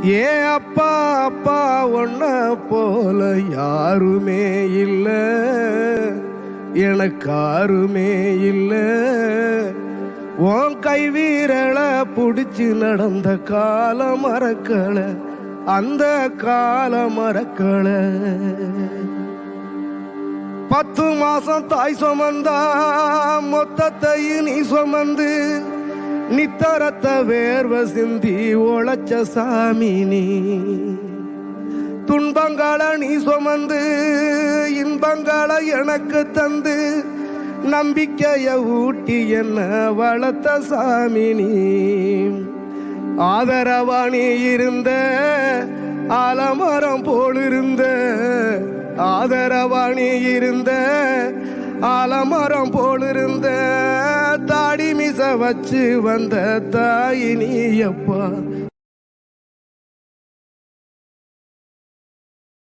ஏ அப்பா அப்பா ஒன்ன போல யாருமே இல்ல, எனக்கு யாருமே இல்ல. உன் கை வீரல புடிச்சு நடந்த கால மறக்கல, அந்த கால மறக்கல. 10 மாசம் தாய் சுமந்தா மொத்தத்தையும் நீ சுமந்து நித்தரத்த வேர்வ சிந்தி உழைச்ச சாமி நீ. துன்பங்களை நீ சுமந்து இன்பங்களை எனக்கு தந்து நம்பிக்கைய ஊட்டி என்ன வளர்த்த சாமி நீ. ஆதரவா நீ இருந்த ஆலமரம் போலிருந்த, ஆதரவா நீ இருந்த ஆலமரம் போலிருந்த, தாடி மிச வச்சு வந்த தாய் நீ அப்பா.